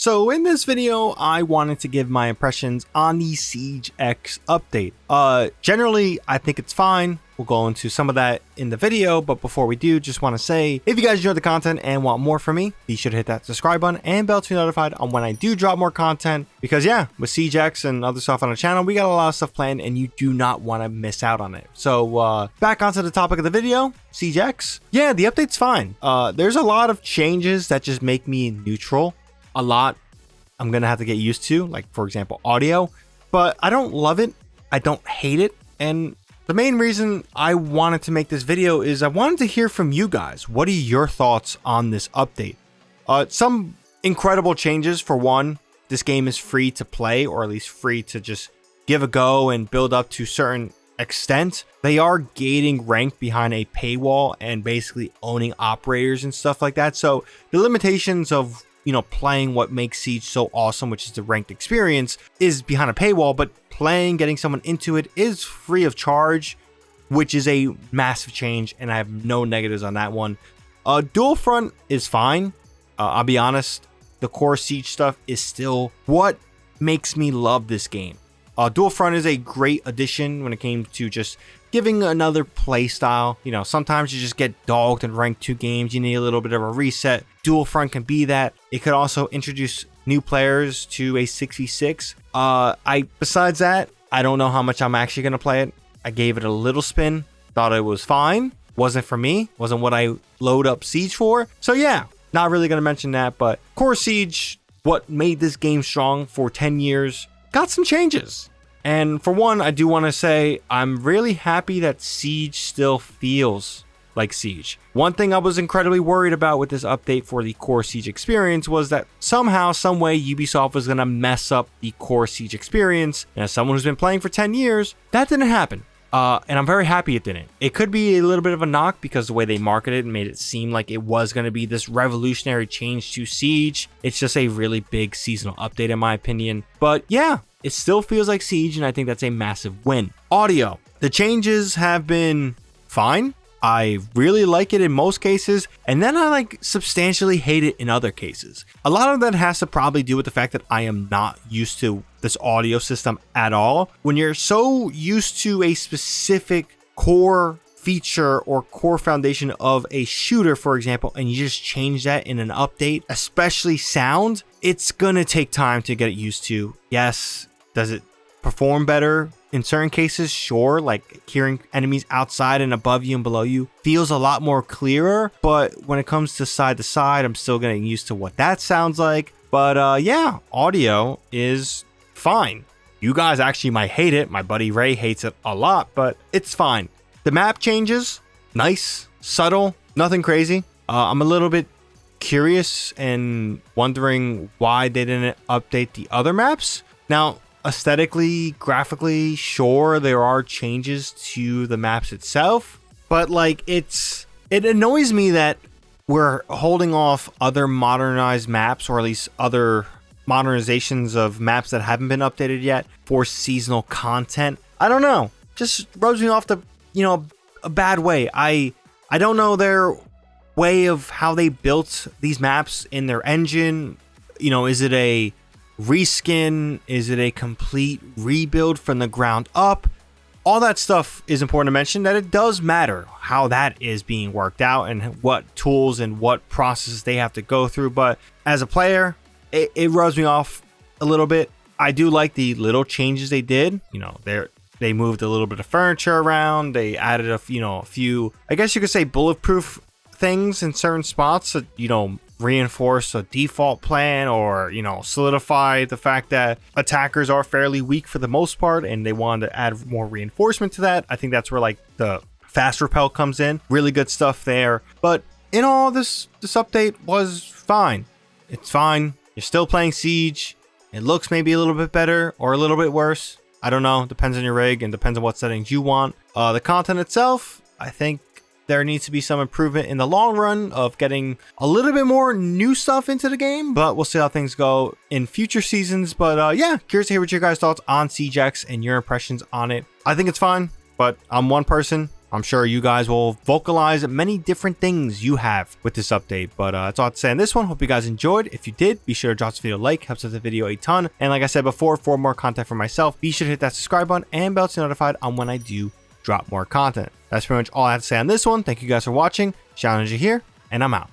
So in this video, I wanted to give my impressions on the Siege X update. Generally, I think it's fine. We'll go into some of that in the video, but before we do, just want to say, if you guys enjoy the content and want more from me, be sure to hit that subscribe button and bell to be notified on when I do drop more content, because yeah, with Siege X and other stuff on the channel, we got a lot of stuff planned and you do not want to miss out on it. So back onto the topic of the video, Siege X. Yeah, the update's fine. There's a lot of changes that just make me neutral. A lot I'm gonna have to get used to, like for example audio, but I don't love it, I don't hate it. And the main reason I wanted to make this video is I wanted to hear from you guys. What are your thoughts on this update? Some incredible changes. For one, this game is free to play, or at least free to just give a go and build up to a certain extent. They are gating rank behind a paywall and basically owning operators and stuff like that. So the limitations of playing what makes Siege so awesome, which is the ranked experience, is behind a paywall, but getting someone into it is free of charge, which is a massive change, and I have no negatives on that one. Dual front is fine. I'll be honest, the core Siege stuff is still what makes me love this game. Dual front is a great addition when it came to just giving another play style. Sometimes you just get dogged in ranked 2 games, you need a little bit of a reset. Dual front can be that. It could also introduce new players to a 6v6. Besides that, I don't know how much I'm actually gonna play it. I gave it a little spin, thought it was fine. Wasn't for me, wasn't what I load up Siege for. So yeah, not really gonna mention that, but core Siege, what made this game strong for 10 years, got some changes. And for one, I do want to say I'm really happy that Siege still feels like Siege. One thing I was incredibly worried about with this update for the core Siege experience was that somehow, some way, Ubisoft was going to mess up the core Siege experience. And as someone who's been playing for 10 years, that didn't happen. And I'm very happy it didn't. It could be a little bit of a knock because the way they marketed it and made it seem like it was going to be this revolutionary change to Siege. It's just a really big seasonal update in my opinion. But yeah, it still feels like Siege, and I think that's a massive win. Audio. The changes have been fine. I really like it in most cases, and then I substantially hate it in other cases. A lot of that has to probably do with the fact that I am not used to this audio system at all. When you're so used to a specific core feature or core foundation of a shooter, for example, and you just change that in an update, especially sound, it's gonna take time to get used to. Yes, does it perform better in certain cases? Sure, like hearing enemies outside and above you and below you feels a lot more clearer, but when it comes to side, I'm still getting used to what that sounds like. But yeah, audio is fine. You guys actually might hate it. My buddy Ray hates it a lot, but it's fine. The map changes, nice, subtle, nothing crazy. I'm a little bit curious and wondering why they didn't update the other maps. Now, aesthetically, graphically, sure, there are changes to the maps itself, but it annoys me that we're holding off other modernized maps, or at least other modernizations of maps that haven't been updated yet, for seasonal content. I don't know, just rubs me off a bad way. I don't know their way of how they built these maps in their engine. Is it a reskin? Is it a complete rebuild from the ground up? All that stuff is important to mention, that it does matter how that is being worked out and what tools and what processes they have to go through. But as a player, it rubs me off a little bit. I do like the little changes they did. They moved a little bit of furniture around. They added a few, I guess you could say, bulletproof things in certain spots that, reinforce a default plan, or solidify the fact that attackers are fairly weak for the most part, and they wanted to add more reinforcement to that. I think that's where the fast repel comes in. Really good stuff there. But in all, this update was fine. It's fine. You're still playing Siege. It looks maybe a little bit better or a little bit worse. I don't know. Depends on your rig and depends on what settings you want. The content itself, I think there needs to be some improvement in the long run of getting a little bit more new stuff into the game, but we'll see how things go in future seasons. But yeah, curious to hear what your guys' thoughts on Siege X and your impressions on it. I think it's fine, but I'm one person. I'm sure you guys will vocalize many different things you have with this update. But that's all I have to say on this one. Hope you guys enjoyed. If you did, be sure to drop this video a like. Helps with the video a ton. And like I said before, for more content for myself, be sure to hit that subscribe button and bell to be notified on when I do drop more content. That's pretty much all I have to say on this one. Thank you guys for watching. ShadowNinja here, and I'm out.